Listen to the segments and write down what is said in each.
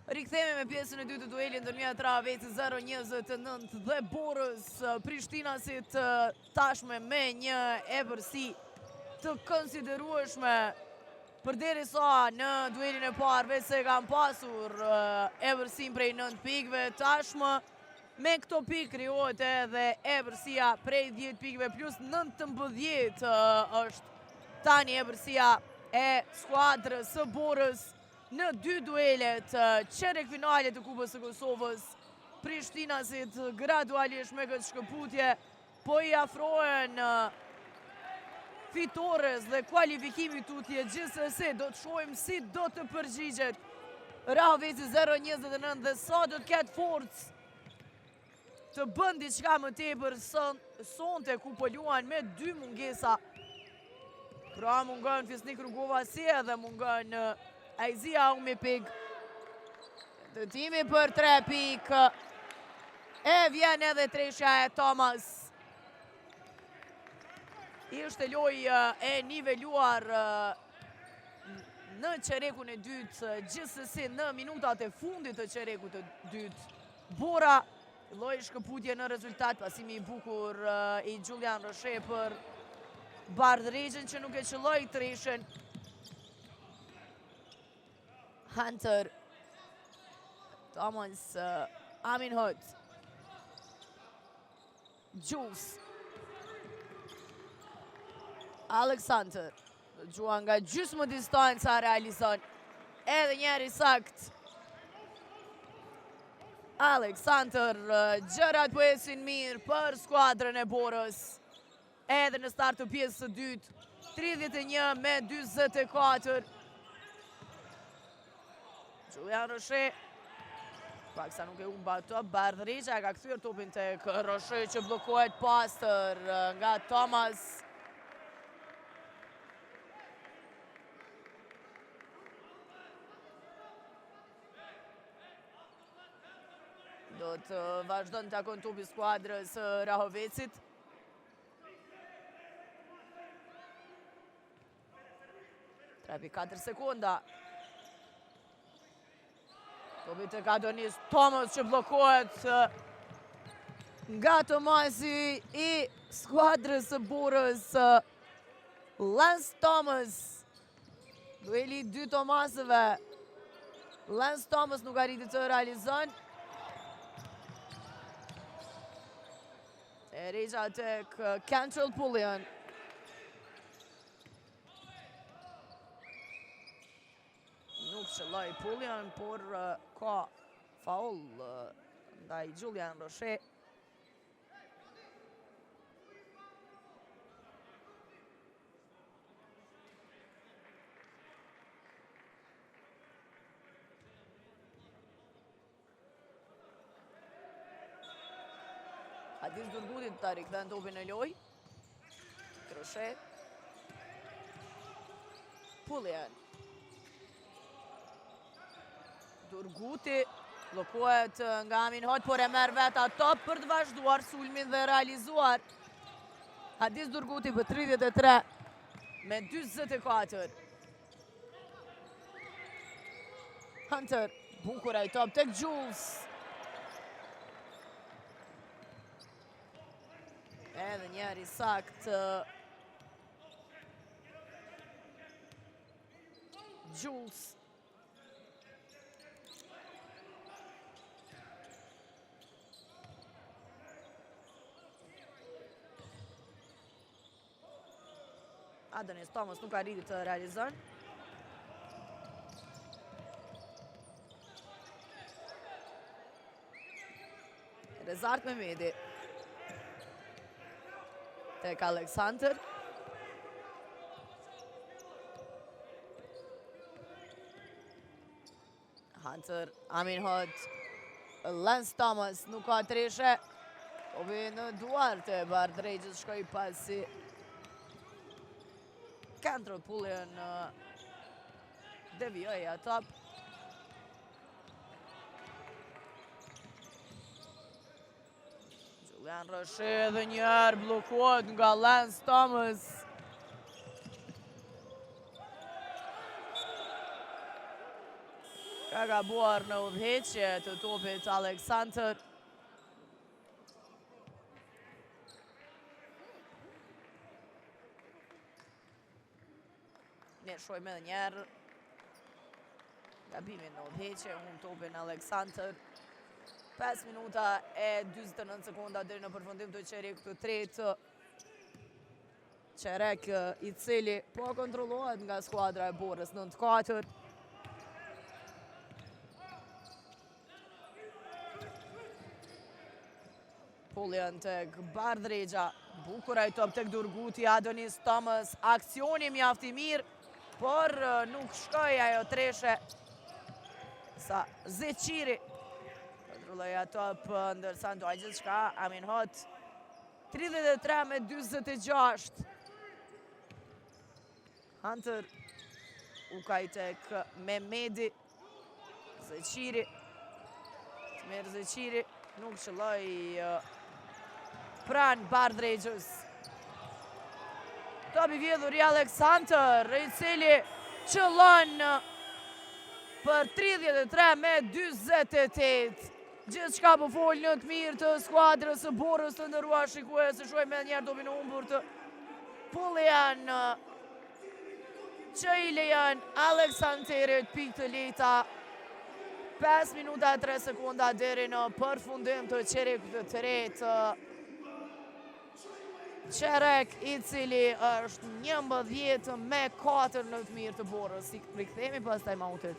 Rikthehemi me pjesën e dytë të duelit ndërmjet Rahavecit 0-29 dhe Borës Prishtinasit tashme me një ebërsi të konsiderueshme përderisa në duelin e parë veç se kanë pasur ebërsin prej 9 pikëve, tashme me këto pikë krijohet edhe ebërsia prej 10 pikëve plus 19 është tani ebërsia e skuadrës së Borës në dy duelet qerek finale të Kupës së Kosovës. Prishtinasit gradualisht me këtë shkëputje po i afrohen fitores dhe kualifikimi tutje. Gjithsesi do të shohim si do të përgjigjet Rahaveci 0-29 dhe sa do të ketë forcë të bën diçka më tepër sonte ku po luan me dy mungesa. Pra mungon Fisnik Rugova si edhe mungon Aizia Umipig. Të timi për 3 pikë. E vjen edhe treshja e Thomas. Ishte lojë e niveluar në qerekun e dytë, gjithsesi në minutat e fundit të qerekut të dytë. Bora lloj shkëputje në rezultat, pasimi i bukur i Julian Roche për Bardh Regjën që nuk e qëlloi treshen. Hunter, Thomas, Amin Hood, Jules, Alexander, gjua nga gjysmë distanca realizon, edhe njeri sakt. Alexander, gjërat po ecin mirë për skuadrën e Borës, edhe në start të pjesës së dytë, 31-24. Julian Roche, paksa nuk e humba top, Bardh Regja ka kthyer topin tek Roche që bllokohet pastër nga Thomas. Do të vazhdon të takon topi skuadrës Rahovecit. Trepi 4 sekonda. Topi të Adonis Thomas që bllokohet nga Tomasi i skuadrës së Borës. Lance Thomas. Dueli 2 Tomasëve. Lance Thomas nuk arriti të realizon. E Regja tek Cantrell Pullian. Nuk qëlloj Pullian, por ka faul ndaj Julian Roche. Adis Durgutit të rikëthen topin e loj. Roche. Pullian. Durguti bllokohet nga Amin Hood, por e merr vetë top për të vazhduar sulmin dhe realizuar. Hadis Durguti për 33-24. Hunter, bukur ai top tek Jules. Edhe njeri sakt. Jules. Adonis Thomas nuk arriti të realizon. Rezart Mehmeti. Tek Alexander. Hunter, Amin Hood, Lance Thomas nuk ka treshe. Topi në duar të Bardh Regjës shkoj pasi Cantrell Pullian devijoi top. Julian Roche edhe njëherë bllokohet nga Lance Thomas. Ka gabuar në udhëheqje të topit Aleksandër. Ne shojmë edhe njerë. Gabimin në udhëheqje, unë topin Aleksandër. 5 minuta e 29 sekonda deri në përfundim të çerek të tretë. Çerek i cili po kontrollohet nga skuadra e Borës 94. Pullian tek Bardregja, bukur ai top tek Durguti, Adonis Thomas, aksioni mjaft i mirë, por nuk shkoi ajo treshe sa Zeqiri. Kontrolloi top ndërsa ndoj gjithçka, Amin Hot 33-46. Hunter ukaj tek Mehmedi, Zeqiri. Tmer Zeqiri nuk qëlloj pran Bardregjës. Top i vjedhur i Aleksandër, i cili qëllon për 33-48. Gjithçka po fol në të mirë të skuadrës së Borës të ndëruar shikues, se shojmë edhe njerë dobin e humbur të Pullian që i lejon Aleksandërit pikë të lehta. 5 minuta e 3 sekonda deri në përfundim të çerekut të tretë. Çerek i cili është 11-4 në të mirë të Borës. Si rikthehemi pas time-outit.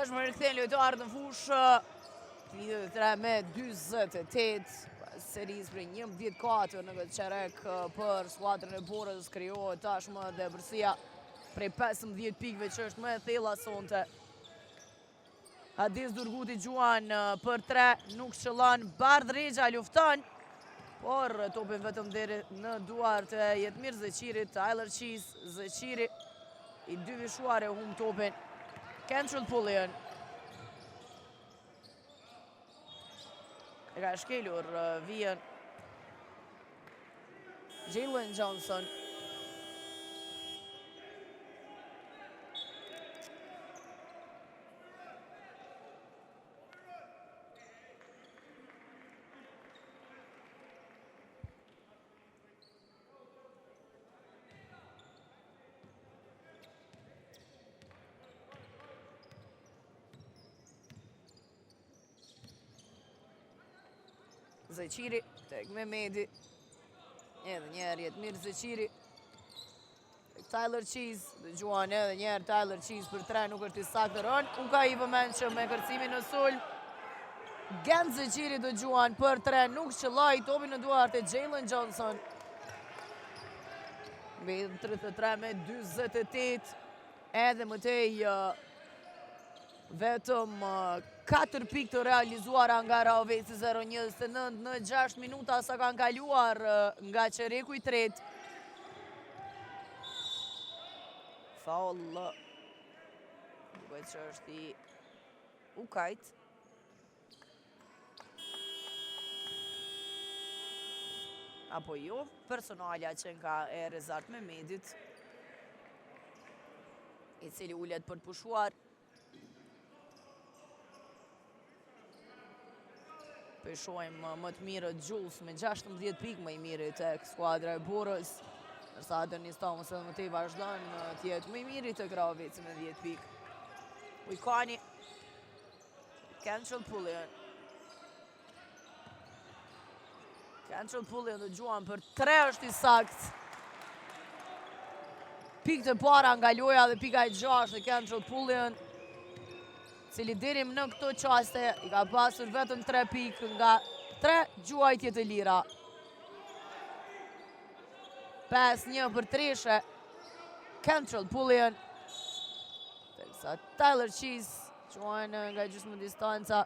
Është më rikëthen lojtarë në fushë, 33-48, seris për 11-4 në këtë çerek për skuadrën e Borës, krijohet tashmë dhe vërsia prej 15 pikëve që është më e thella sonte. Adis Durguti Gjuan për 3, nuk qëllon, Bardregja lufton, por topin vetëm deri në duart e Jetmir Zeqirit, Tyler Cheese, Zeqiri i dy vishuar e hum topin. Kentrell Pullian e ka shkelur vijën Jalen Johnson. Zeqiri tek Mehmedi, edhe njerë Jetmir Zeqiri tek Tyler Cheese, dhe gjuan edhe njerë Tyler Cheese për 3, nuk është i saktë rën, u ka i vëmenshëm me kërcimin në sulm. Gen Zeqiri dhe gjuan për 3, nuk qëlloj, topi në duart e Jalen Johnson. Mbet 33-48, edhe mëtej vetëm 4 pikë të realizuara nga Raoveci 0-29 në 6 minuta sa kanë kaluar nga çereku i tretë. Faul, duhet që është i Ukajt. Apo jo, personalja që nga e Rezart Mehmedit, i cili ullet për të pushuar. Peshojmë më të mirët Gjuls me 16 pikë më i miri tek skuadra e Borës. Nërsa Denis Thomas edhe më tej vazhdon të jetë më i miri tek Ravici me 10 pikë. Ujkani. Kenqëll Pullian. Kenqëll Pullian dhe gjuan për 3 është i sakt. Pikë të para nga loja dhe pika e 6 dhe Kenqëll Pullian, cili dirim në këto qaste i ka pasur vetëm 3 pikë nga 3 gjuajtje të lira. 5-1 për Trishe. Kenqëll Pullian. Telsa Tyler Cheese gjuan nga gjysmë distanca.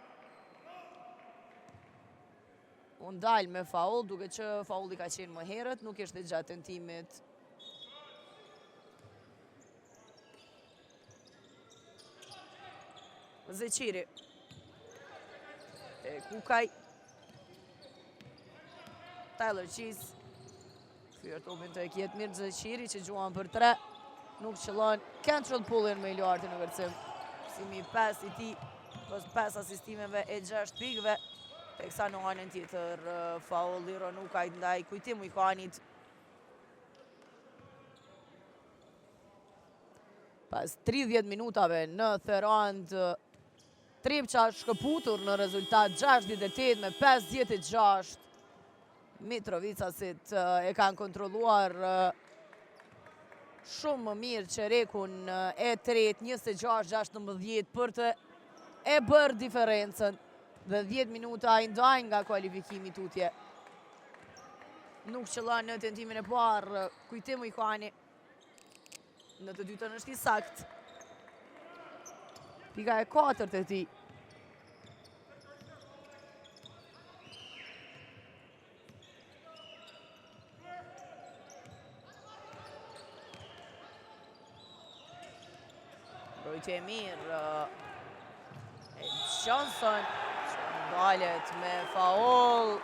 Unë dalë me faul, duke që faulli ka qenë më herët, nuk ishte gjatë tentimit. Zeqiri. Kukaj. Tyler Cheese. Fyrë topin të ekjet mirë Zeqiri që gjuan për 3. Nuk qëllon Kenqëll Pullian me i lartë në vërcim. Simi 5 i ti, pas 5 asistimeve e 6 pikëve. Teksa në anën tjetër faul liro nuk ka i ndaj kujtim Ujkanit. Pas 30 minutave në Therand, Tripqa shkëputur në rezultat 68 me 56. Mitrovicasit e kanë kontroluar shumë më mirë Qerekun e tret 26-16 për të e bërë diferencën. Dhe 10 minuta i ndajnë nga kualifikimi tutje. Nuk qëllon në tentimin e parë kujtim Ujkani. Në të dytën është i sakt. Pika e 4 e ti. Rojtje mirë. Johnson. Dalet me faul.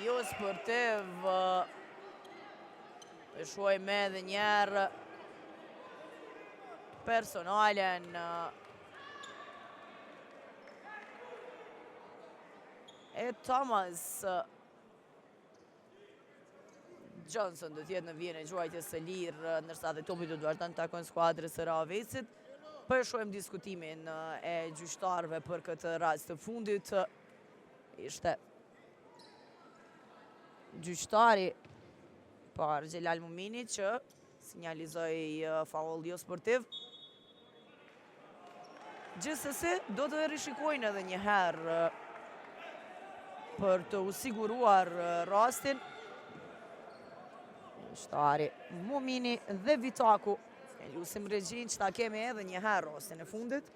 Jo sportiv. Peshoj me dhe njerë personalen. E Thomas Johnson do tjetë në vjen e gjuajtjes së lirë, nërsa dhe topi do të vazhdon të takon skuadrës së Ravicit. Përshojmë diskutimin e gjyqtarëve për këtë rast të fundit. Ishte gjyqtari par Gjelal Mumini që sinjalizoi faul jo sportiv. Gjithsesi, do të rishikojnë edhe një herë për të usiguruar rastin. Gjyqtari Mumini dhe Vitaku. Lusim Regjin që ta kemi edhe një herë rastin e fundit.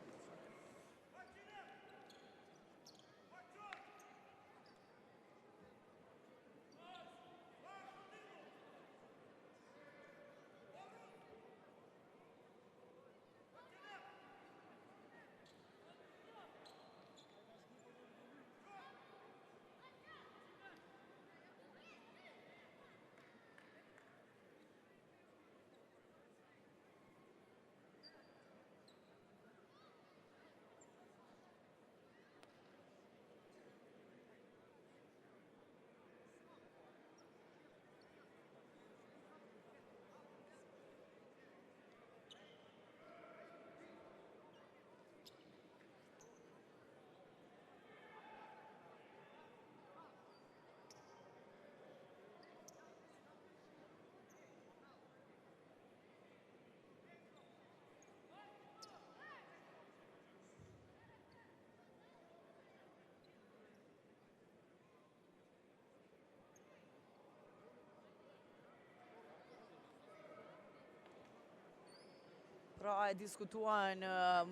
Pra e diskutuan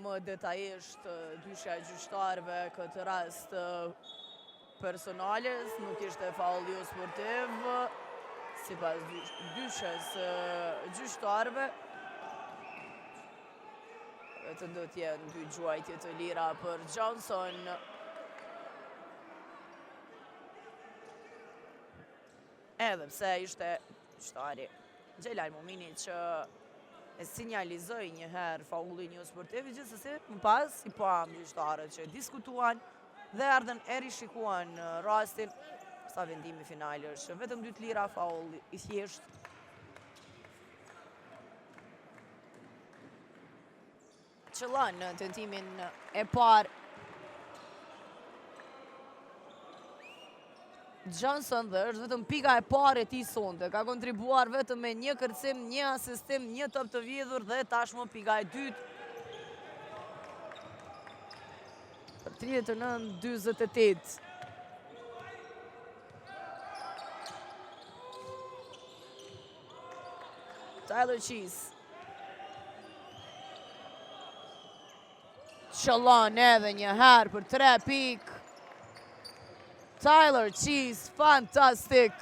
më detajisht dyshja e gjyqtarëve këtë rast personales, nuk ishte faul jo sportiv, sipas dyshjes gjyqtarëve. Të do të jenë dy gjuajtje të lira për Johnson. Edhe pse ishte gjyqtari Gjelal Mumini që e sinjalizoi një herë faullin jo sportiv, gjithsesi më pas i pam gjyqtarët që diskutuan dhe ardhen e rishikuan rastin. Sa vendimi final është vetëm 2 lira faul i thjesht. Qëllon në tentimin e parë. Johnson dhe është vetëm pika e parë e tij sonte. Ka kontribuar vetëm me 1 kërcim, 1 asistim, 1 top të vjedhur dhe tashmë pika e dytë. Për 39-48. Tyler Cheese. Qëllon edhe një herë për 3 pikë. Tyler Cheese, fantastik.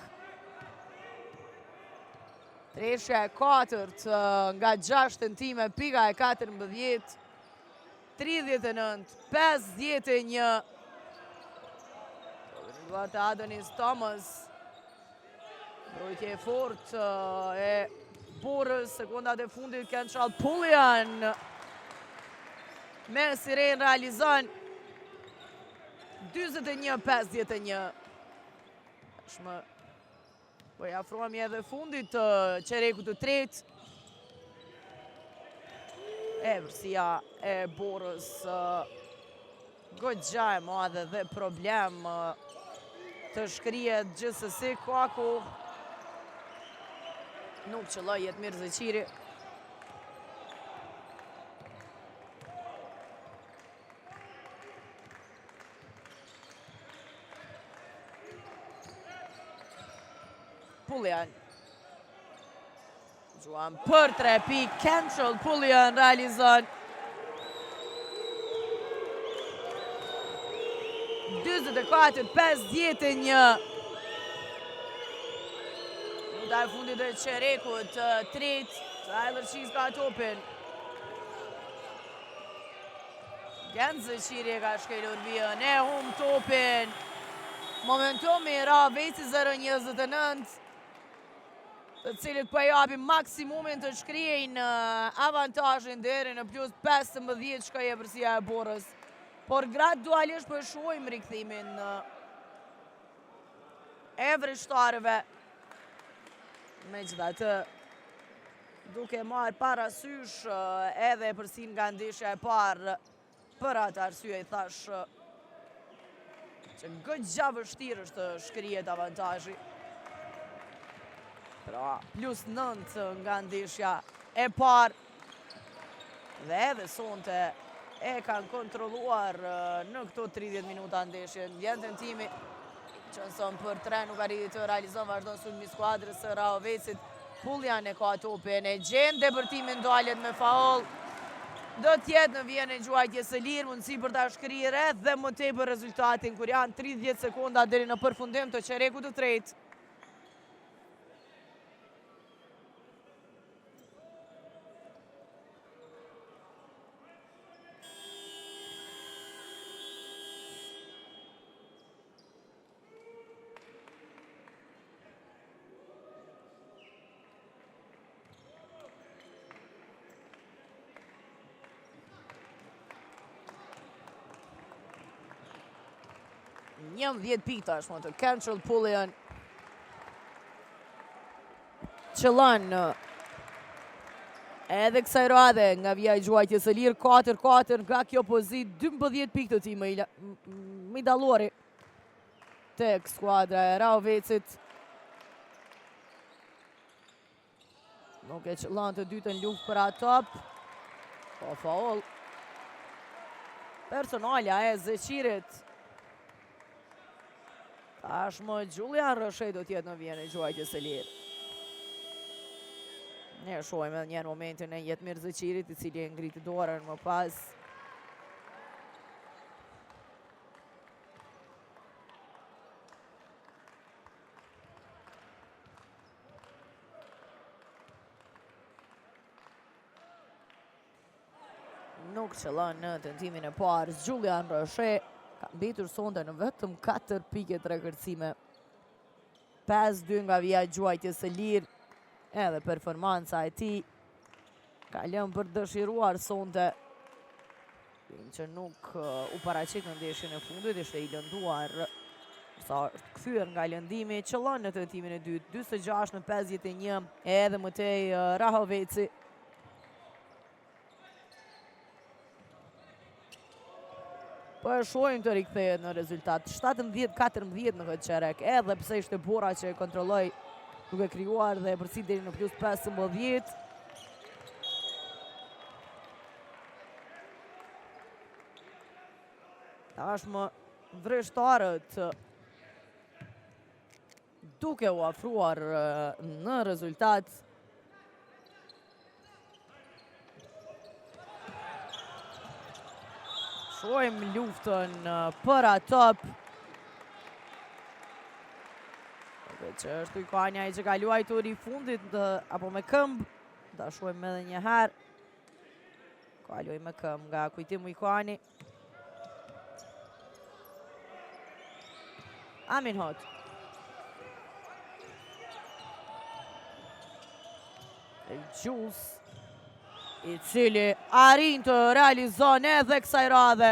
Treshja e 4 nga 6 tentime, pika e 14. 39-51. Duarte Adonis Thomas. Mbrojtje e fortë e Borës, sekundat e fundit Kentrell Pullian. Me Siren realizon 41-51. Shmë po i afrohemi edhe fundit të çerekut të tretë. Vërsia e Borës goxha e madhe dhe problem të shkrihet gjithsesi. Kaku nuk qëlloi Jetmir Zeqiri. Pullian. Gjuan për 3 pikë. Kentrell Pullian realizon 44-51. Minuta e fundit e çerekut tretë. Tyler Cheese ka topin. Gen Zeqiri ka shkelur vijën, e humb topin. Momentumi ra veci 0-29. Të cilit po japi maksimumin të shkrijnë avantazhin deri në plus 15 që ka je përsia e Borës. Por gradualisht po shohim rikthimin e vreshtarëve. Megjithatë, duke marrë parasysh edhe përsin nga ndeshja e parë, për atë arsye i thash që goxha vështirë është të shkrihet avantazhi. Pra, plus 9 nga ndeshja e parë. Dhe edhe sonte e kanë kontrolluar në këto 30 minuta ndeshjen. Vjen tentimi. Johnson për 3 nuk arriti të realizon, vazhdon sulmi skuadrës së Rahovecit. Pullian e ka topin, e gjen depërtimin dalet me faul. Do tjetë në vjen e gjuajtjes së lirë, mundësi për ta shkrire dhe më tepër rezultatin kur janë 30 sekonda deri në përfundim të çerekut të tretë. Njëm 10 pikë tashmë të Kentrell Pullian. Qëllon edhe kësaj rade nga vija i gjuajtjes së lirë. 4-4 nga kjo pozit. 12 pikë të ti Midallori tek skuadra e Rahovecit. Nuk e qëllon të dytën luftë për atë top. Po faul personalja e Zeqirit. Tashmë Julian Roshet do tjetë në vjen e gjuajtjes së lirë. Ne shohim edhe një momentin e Jetmir Zeqirit, i cili e ngriti dorën më pas. Nuk qëllon në tentimin e parë. Julian Roshet ka mbetur sonte në vetëm 4 pikë 3 kërcime. 5-2 nga vija e gjuajtjes së lirë. Edhe performanca e tij ka lënë për dëshiruar sonte. që nuk u paraqit në ndeshjen e fundit, ishte i lënduar sa është kthyer nga lëndimi, qëllon në tentimin e dytë, 46 në 51, edhe Matej Rahoveci. Po e shohim të rikthehet në rezultat, 17-14 në këtë qerek, edhe pse ishte Bora që e kontrolloi duke krijuar dhe përsi deri në plus 15. Tashmë vreshtarët duke u afruar në rezultat. Shohim luftën për atop. Që është Ujkania i që ka luajtur i fundit apo me këmbë. Da shohim edhe një herë. Ka luaj me këmbë nga Kujtim Ujkani. Aminhot. Gjus, i cili arrin të realizon edhe kësaj radhe.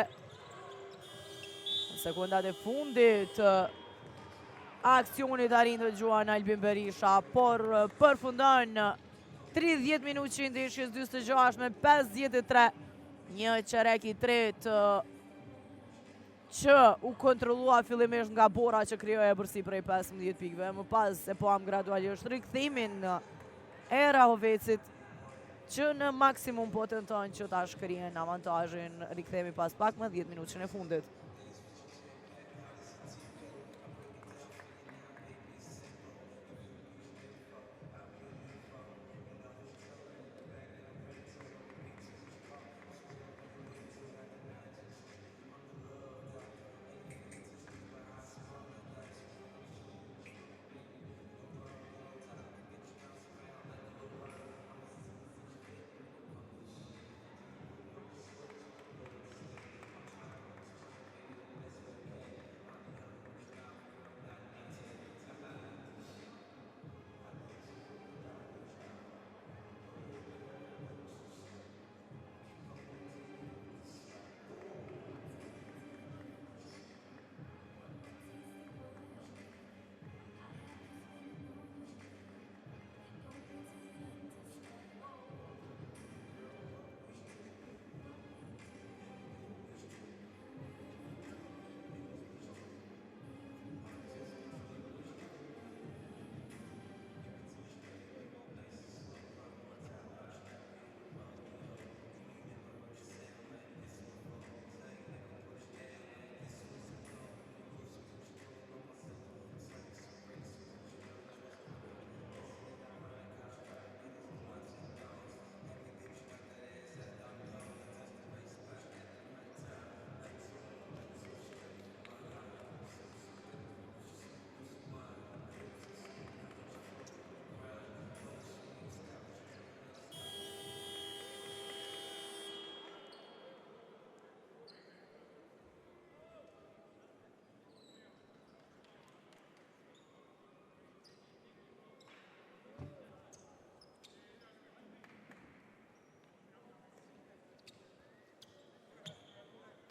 Në sekundat e fundit, aksionit arrin të gjuan Albin Berisha, por përfundon 30 minutë që ndeshjes 46 me 53. Një qerek i tretë që u kontrollua fillimisht nga Bora që krijoja bërsi prej 15 pikëve. Më pas e poam gradualisht rikthimin e Rahovecit që në maksimum po tenton që ta shkërien avantazhin, rikthehemi pas pak më 10 minutën e fundit.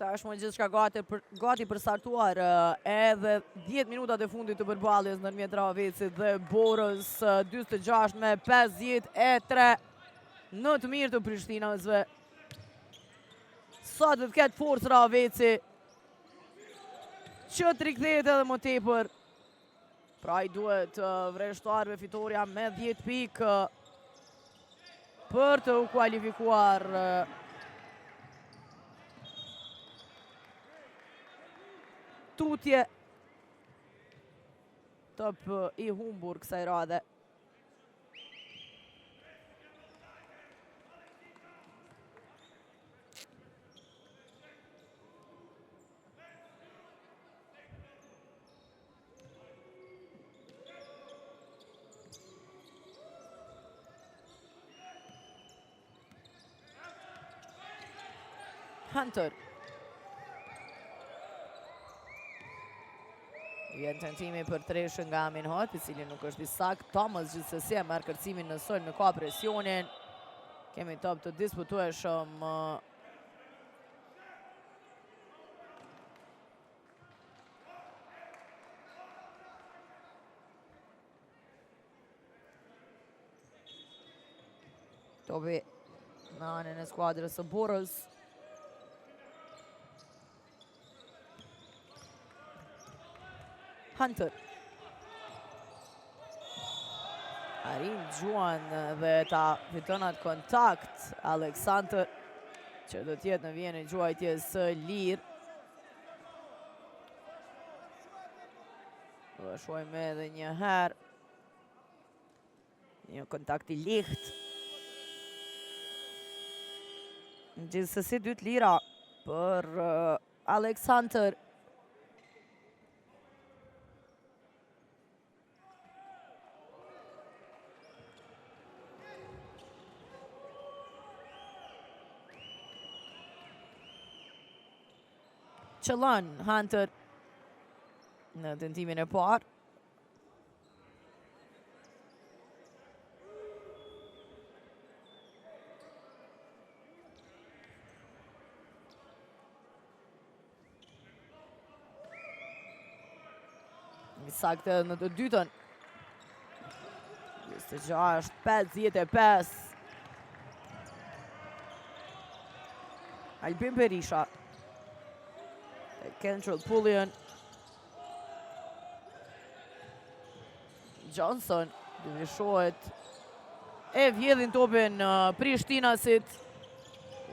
Tashmë gjithçka gati për startuar, edhe 10 minutat e fundit të përballjes ndërmjet Rahovecit dhe Borës, 46 me 53 në të mirë të prishtinasve. Sa do të ketë forcë Rahoveci që të rikthehet edhe më tepër. Pra i duhet vreshtarëve fitoria me 10 pikë për të u kualifikuar tutje top i humbur kësaj radhe. Hunter. Vjen tentimi për treshën nga Aminhot, i cili nuk është i sakt. Thomas gjithsesi e merr kërcimin në sul, në ka presionin. Kemi top të disputueshëm Topi në anën e skuadrës së Borës. Hunter. Arrin Gjuan dhe ta fiton atë kontakt Aleksandr, që do t'jetë në vjen e gjuajtjes së lirë. Do shojmë edhe një herë. Një kontakt i liht. Gjithsesi 2 lira për Aleksandr. Qëllon Hunter në tentimin e parë. Saktë në të dytën. 26-55. Albin Berisha. Kentrell Pullian. Johnson dyvishohet. E vjedhin topin Prishtinasit.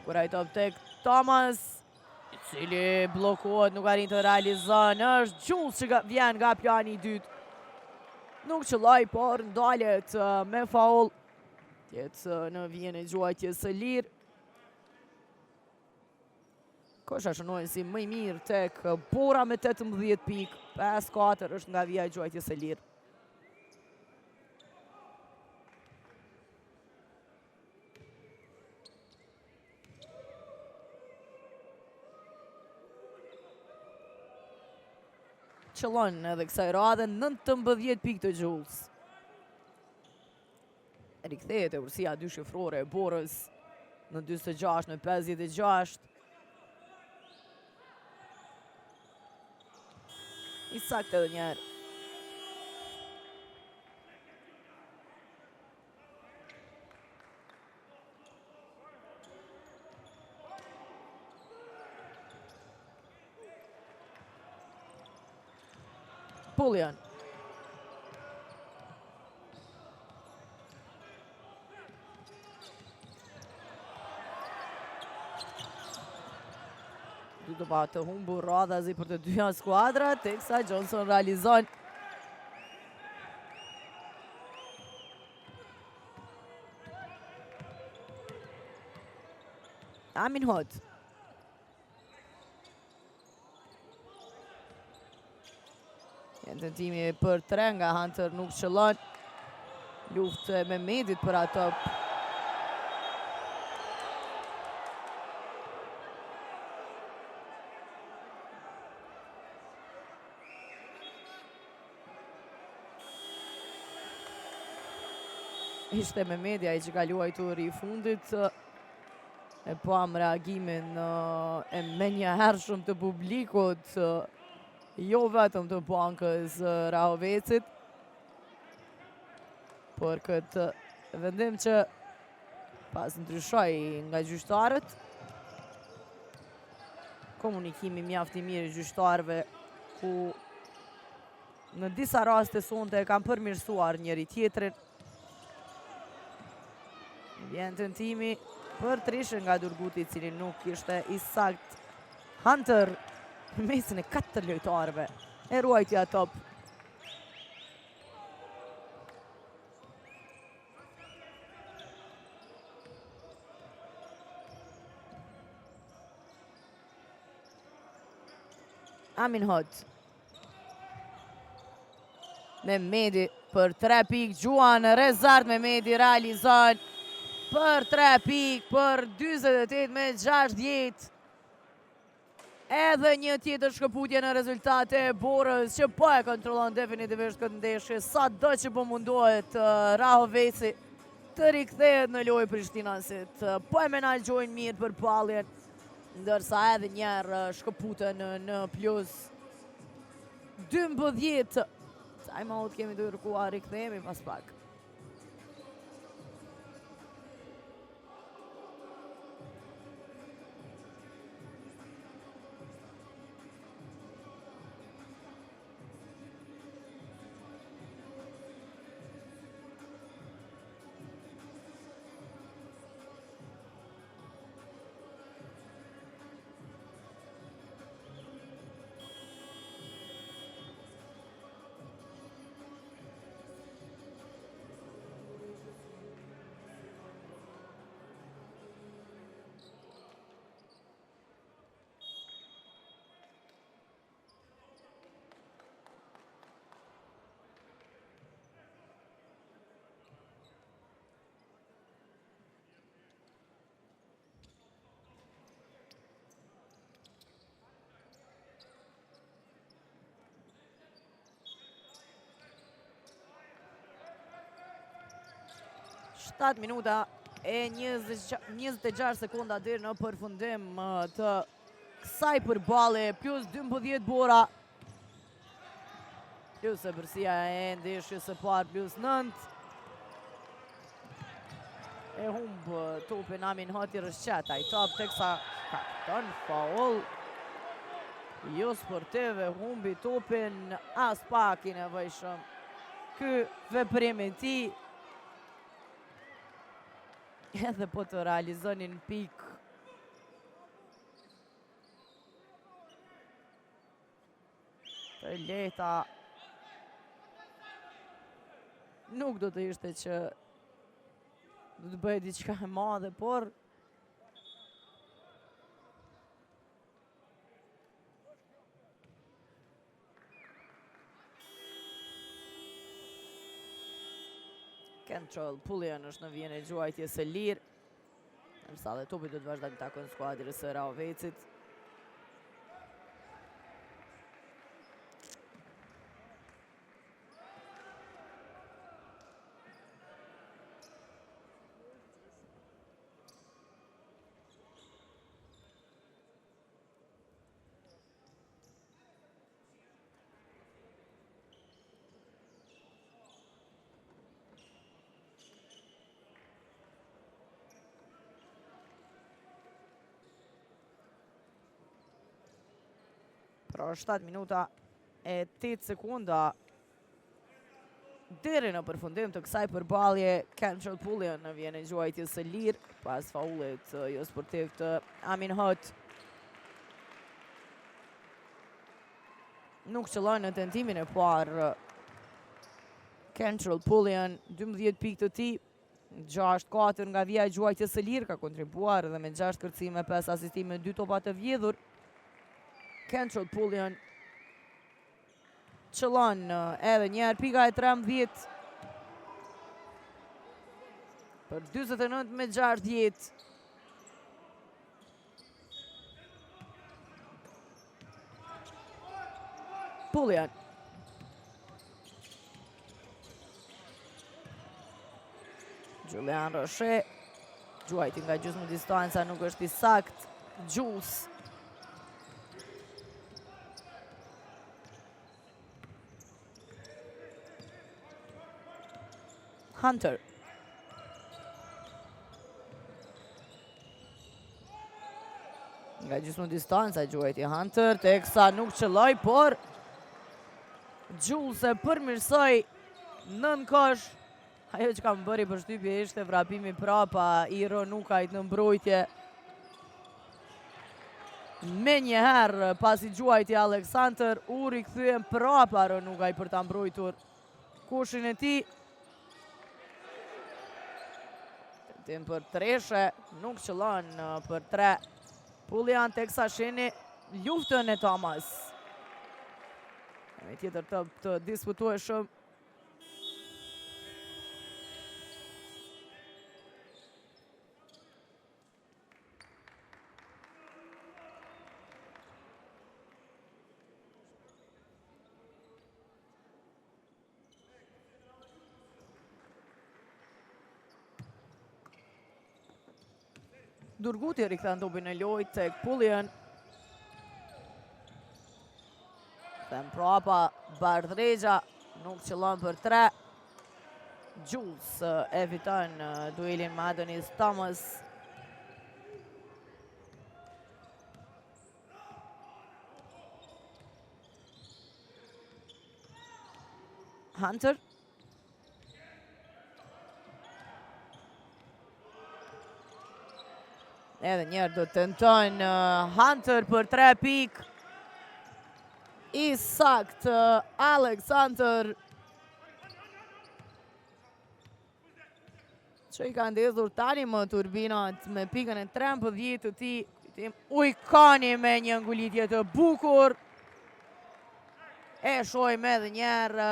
Kuraj top tek Thomas, i cili blokohet, nuk arrin të realizon. Është Jules që vjen nga plani i dytë. Nuk qëlloj, por ndalet me faul. Jetë në vjen e gjuajtjes së lirë. Kosha shënojnë si më i mirë tek Bora me 18 pikë. 5-4 është nga vija e gjuajtjes së lirë. Qëllon edhe kësaj radhe 19 pikë të Jules. Rikthehet e urësia 2 shifrore e Borës në 46 në 56. I saktë edhe njerë. Pullian. Du të pa të humbur radhazi për të dyja skuadrat, teksa Johnson realizon. Amin Hod. Tentimi për 3 nga Hunter nuk qëllon. Luftë me Medit për ato. Ishte me media i që ka luajtur i fundit. E pam reagimin e menjëhershëm të publikut, jo vetëm të bankës Rahovecit, por këtë vendim që pas ndryshoj nga gjyqtarët. Komunikimi mjaft i mirë i gjyqtarëve, ku në disa raste sonte e kanë përmirësuar njëri tjetrin. Vjen tentimi për Trishën nga Durguti, i cili nuk ishte i sakt. Hunter në mesin e 4 lojtarëve. E ruajtja top. Amin Hod. Mehmedi për 3 pikë. Gjuan Rezard Mehmedi realizon për 3 pikë, për 48-60. Edhe një tjetër shkëputje në rezultate e Borës, që po e kontrolon definitivisht këtë ndeshje, sa do që po mundohet Rahoveci të rikthehet në lojë Prishtinasit. Po e menaxhojnë mirë për palljen, ndërsa edhe njerë shkëputën në plus 12. Time out kemi të kërkuar, rikthehemi pas pak. 7 minuta e 26 sekonda deri në përfundim të kësaj përballje, plus 12 bora. Plus e bërësia e ndeshjes së parë, plus 9. E humbë topin Amin Hati Rëshqeta, i top teksa kapitan faul. Jo sportive, humbi topin as pak i nevojshëm. Ky veprimi ti edhe po të realizonin pik. Të lehta. Nuk do të ishte që do të bëjë diçka e madhe, por Control Pullian është në vijën e gjuajtjes së lirë. Ndërsa dhe topi do të vazhdojë të takon skuadrës së Raovecit. Pra 7 minuta e 8 sekunda deri në përfundim të kësaj përballje. Control Pullian në vjen e gjuajtjes së lirë pas faullit jo sportiv të Amin Hot. Nuk qëllon në tentimin e parë Control Pullian, 12 pikë të tij, 6-4 nga vija e gjuajtjes së lirë, ka kontribuar edhe me 6 kërcime, 5 asistime, 2 topa të vjedhur. Control Pullian qëllon edhe njerë pika e 13 për 29 me 60. Pullian Julian Roche, gjuajti nga gjysmë distanca, nuk është i sakt. Jules Hunter. Nga gjysmë distanca gjuajti Hunter, teksa nuk qëlloj, por Jules e përmirësoi nën kosh. Ajo që kam bëri përshtypje ishte vrapimi prapa i Ronukajt në mbrojtje. Me njëherë pasi gjuajti Alexander, u rikthyen prapa Ronukaj për ta mbrojtur kushin e tij. Tentim për treshe, nuk qëllon për 3. Pullian teksa sheni luftën e Thomas. Me tjetër të diskutueshëm. Durguti rikthen topin e lojtë tek Pullian. Them prapa Bardregja, nuk qëllon për 3. Jules eviton duelin me Adonis Thomas. Hunter. Edhe njerë do të tenton Hunter për 3 pikë. I sakt Alexander, që i ka ndezur tani më turbinat me pikën e 13 të tij. Ujkani me një ngulitje të bukur. E shojmë edhe njerë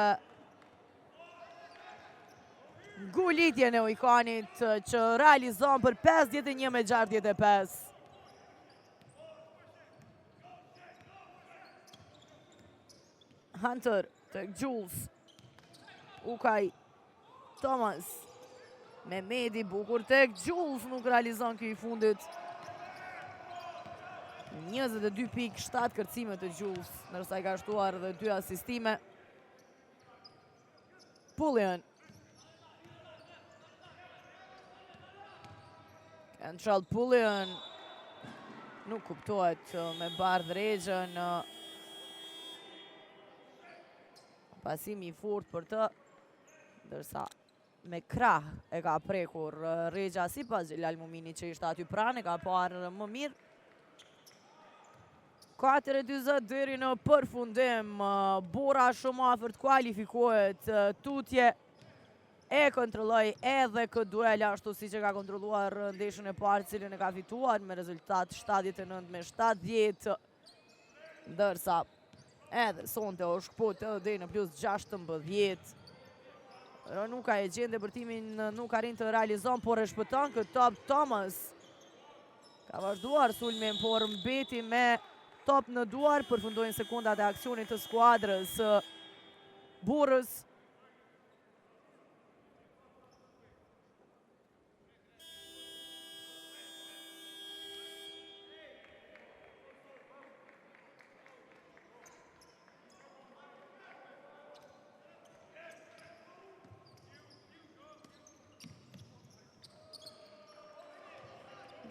ngulitjen e Ujkanit që realizon për 51 me 65. Hunter tek Jules. Ukaj Thomas. Mehmeti bukur tek Jules, nuk realizon ky i fundit. 22.7 kërcime të Jules, ndërsa i ka shtuar dhe 2 asistime. Pullian. Kentrell Pullian nuk kuptohet me Bardh Regjën. Pasimi i fort për të, ndërsa me krah e ka prekur Regja sipas Xhelal Muminit që ishte aty pranë, e ka parë më mirë. 4:20 deri në përfundim. Bora shumë afër të kualifikohet. Tutje e kontrolloi edhe këtë duel ashtu siç e ka kontrolluar ndeshjen e parë, cilën e ka fituar me rezultat 79-70, ndërsa edhe sonte u shkput deri në +16. Ranuka e gjen depërtimin, nuk arrin të realizon, por e shpëton këtë top. Thomas ka vazhduar sulmin, por mbeti me top në duar. Përfundojnë sekundat e aksionit të skuadrës Burrës.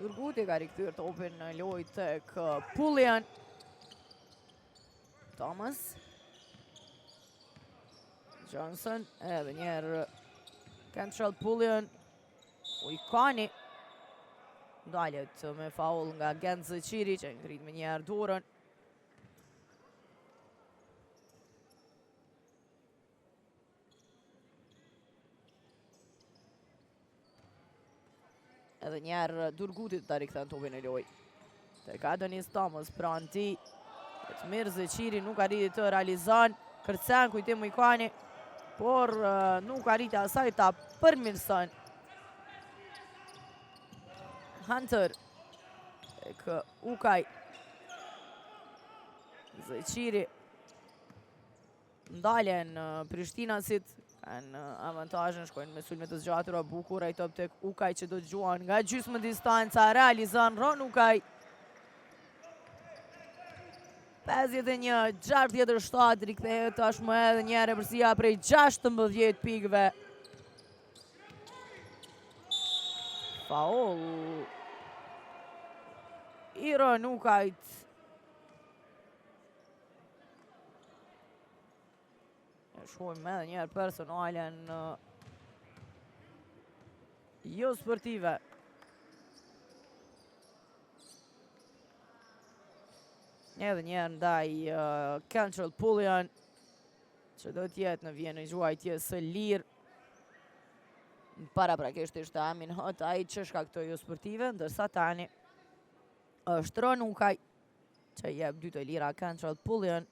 Durguti ka rikthyer topin në lojë tek Pullian. Thomas. Johnson, edhe njerë Kentrell Pullian. Ujkani. Ndalet me faul nga Genzo Qiri që ngrit me njerë dorën. Edhe njerë Durgutit të rikëthen topin e lojë. Tek Adonis Thomas pranë ti. Mirze Qiri nuk arriti të realizon. Kërcen kujtim Ujkani, por nuk arriti asaj ta përmirëson. Hunter tek Ukaj. Zeqiri. Ndalen Prishtinasit. Kanë avantazhin, shkojnë me sulme të zgjatura. Bukur ai top tek Ukaj që do të gjuan nga gjysmë distanca. Realizon Ron Ukaj. 51-67 rikthehet tashmë edhe një repërsia prej 16 pikëve. Faul i Ron Ukajt. Shohim edhe njerë personalen jo sportive. Edhe njerë ndaj Kentrell Pullian, që do t'jetë në vjenë në gjuajtje së lirë. Para prakisht ishte Amin Hot, ai që shkaktoi jo sportive, ndërsa tani është Ron Ukaj, që jep 2 të lira Kentrell Pullian.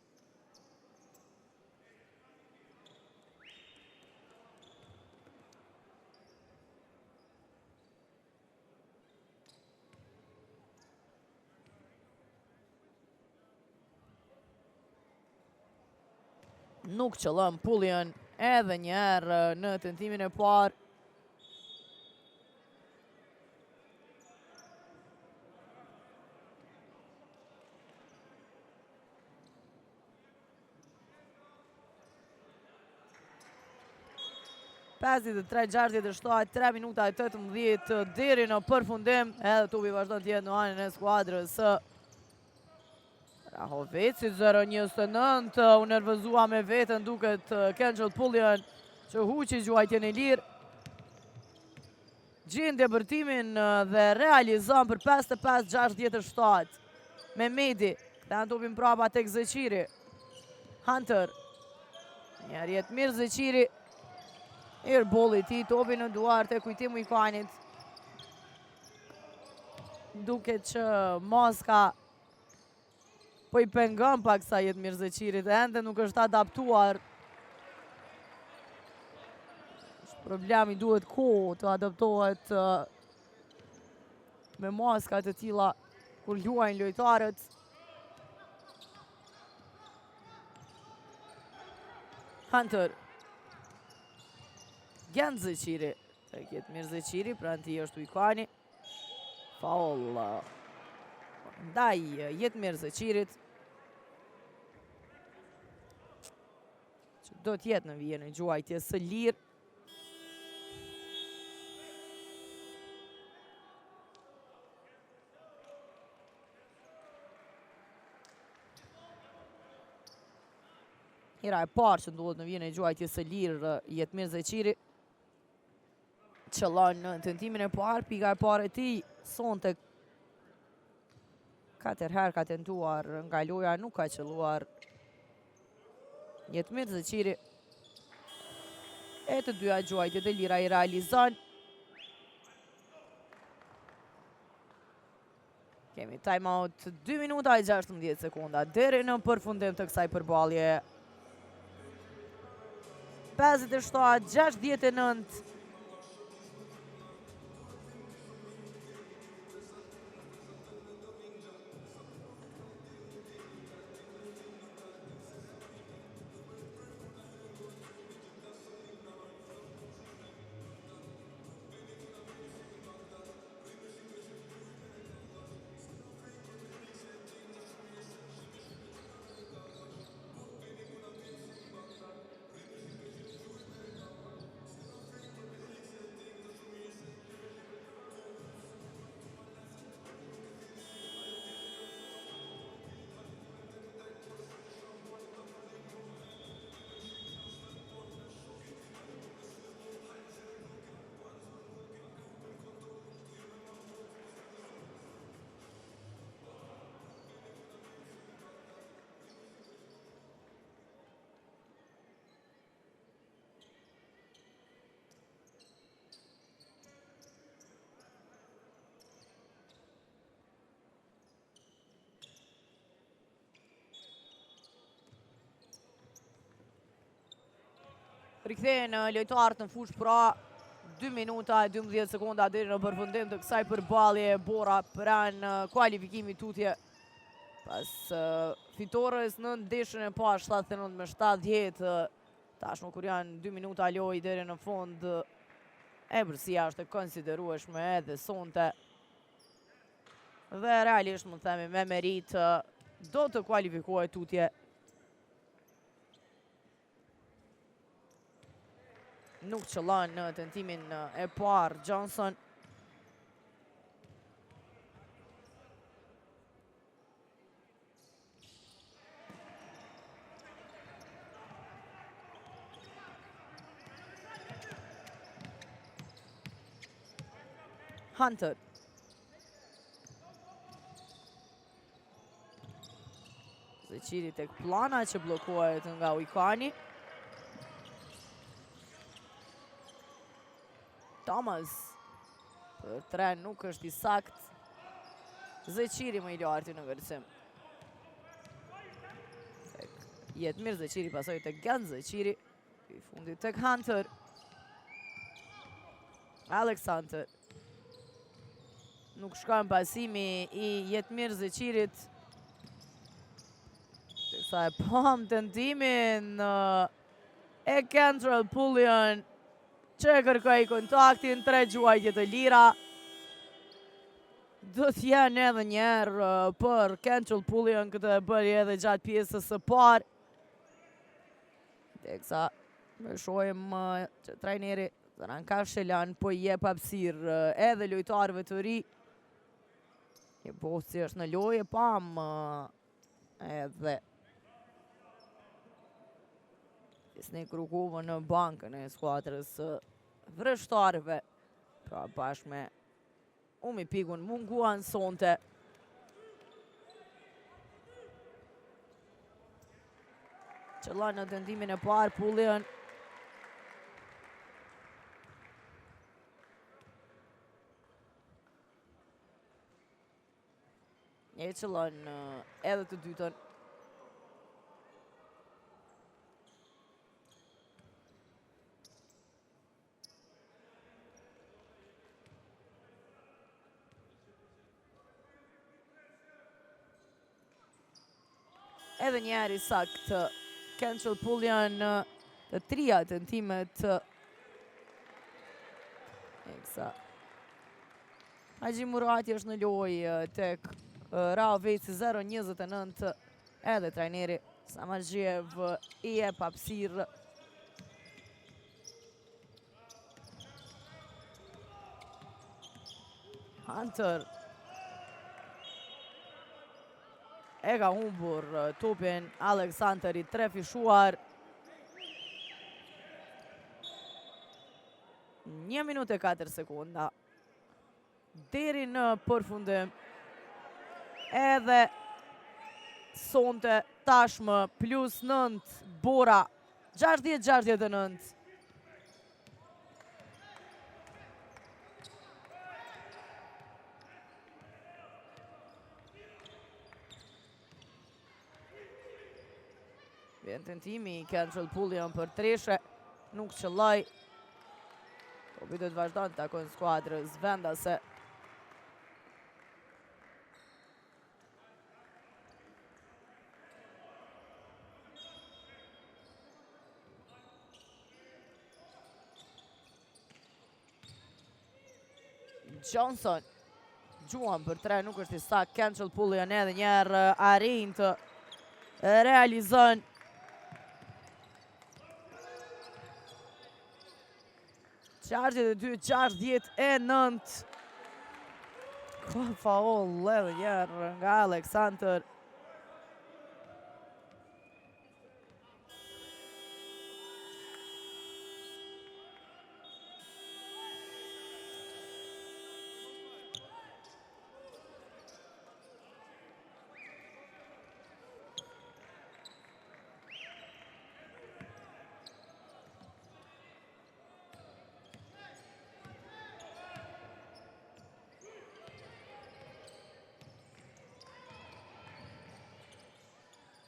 Nuk qëllon Pullian edhe njerë në tentimin e parë. Pesit 3 minuta e 18 deri në përfundim. Edhe tubi vazhdon t'jetë në anën e skuadrës Rahoveci. 0-29, u nervëzua me vetën duket Kentrell Pullian që huqi gjuajtjen e lirë. Gjen depërtimin dhe realizon për 55-67. Mehmeti kthen topin prapa tek Zeqiri. Hunter. Njerë jetë mirë Zeqiri. Airballi ti, topi në duar të kujtim Ujkanit. Duket që Moska po i pengon pak sa jetë Mirze Qirit, ende nuk është adaptuar. Problemi duhet kohë të adaptohet me Moska të tilla kur luajnë lojtarët. Hunter. Genzo Qiri Tek Jetmir Zeqiri, pranë tij është Ujkani. Faul ndaj Jetmir Zeqirit. Që do t'jetë në vijën e gjuajtjes së lirë. Hera e parë që ndodhet në vijën e gjuajtjes së lirë Jetmir Zeqiri. Qëllon në tentimin e parë, pika e parë e tij, sonte 4 herë ka tentuar nga loja, nuk ka qelluar Jetmir Zeqiri. E të dyja gjuajtjet e lira i realizon. Kemi time out 2 minuta e 16 sekonda deri në përfundim të kësaj përballje. 57-69. Rikthehen lojtarët në fushë pra 2 minuta e 12 sekonda deri në përfundim të kësaj përballje. Bora pranë kualifikimit tutje pas fitores në ndeshjen e parë 79-70. Tashmë kur janë 2 minuta lojë deri në fund, ebërsia është e konsiderueshme edhe sonte. Dhe realisht mund të themi me merit do të kualifikohet tutje. Nuk qëllon në tentimin e parë Johnson. Hunter. Zeqiri tek plana që blokohet nga Ujkani. Thomas për tren nuk është i sakt. Zeqiri më i lartë në vlerësim. Jetmir Zeqiri pasoj tek Gan Zeqiri. I fundit tek Hunter. Alexander. Nuk shkon pasimi i Jetmir Zeqirit. Sa e pam tentimin e Kentrell Pullion që kërkoj kontaktin, 3 gjuajtje të lira. Do t'jenë edhe njerë për Kentrell Pullion këtë e bëri edhe gjatë pjesës së parë. Teksa me shojmë që trajneri Zoran Kafshelan po i jep hapësirë edhe lojtarëve të ri. Një posti është në lojë, pam edhe Snek Rukova në bankën e skuadrës vreshtarëve. Pra bashkë me Umi Pigun munguan sonte. Qëllon në tendimin e parë Pullion. E qëllon edhe të dytën. Edhe njeri sakt Kentrell Pullion të 3 tentimet Haxhi Murati është në lojë tek Rao Veci 0-29 edhe trajneri Samarxhiev i jep hapësirë. Hunter e ka humbur topin Aleksandri, 3 fishuar. 1 minutë e 4 sekunda. Deri në përfundim. Edhe sonte tashmë plus 9 Bora. 60-69. Vjen tentimi i Kendrell Pulliam për treshe. Nuk qëlloj. Topi do të vazhdon të takojnë skuadrës vendase. Johnson gjuan për 3, nuk është i sak. Kendrell Pulliam edhe njerë arin të realizon. Qargjet e 2-69. Ka faul edhe njerë nga Aleksandr.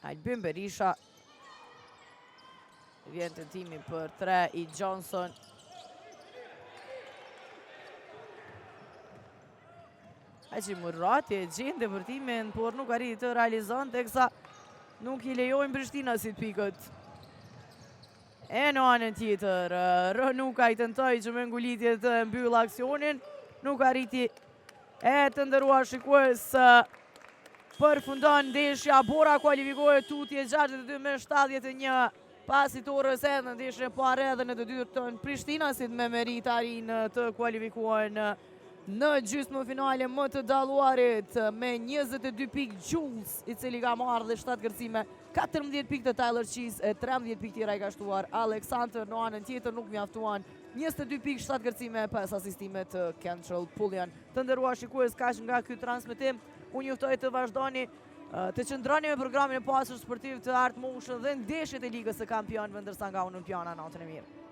Albin Berisha. Vjen tentimi për 3 i Johnson. Haxhi Murati e gjen depërtimin, por nuk arriti të realizon, teksa nuk i lejojnë Prishtinasit pikët. E në anën tjetër, Rënuka i tentoi që me ngulitje të mbyll aksionin, nuk arriti. E të nderuar shikues, përfundon ndeshja. Bora kualifikohet tutje 62-71 pasi Torres edhe në ndeshjen e parë edhe në të dytën. Prishtinasit me merit arrin të kualifikohen në gjysmëfinale më të dalluarit me 22 pikë Jules, i cili ka marrë dhe 7 kërcime, 14 pikë të Tyler Cheese e 13 pikë tjera i ka shtuar Aleksandr. Në anën tjetër nuk mjaftuan 22 pikë, 7 kërcime, 5 asistime të Kendrell Pulliam. Të nderuar shikues, kaq nga ky transmetim. Unë juftoj të vazhdoni të qëndroni me programin e pasur sportiv të Art Motion dhe ndeshjet e Ligës së Kampionëve, ndërsa nga Olimpiana natën e mirë.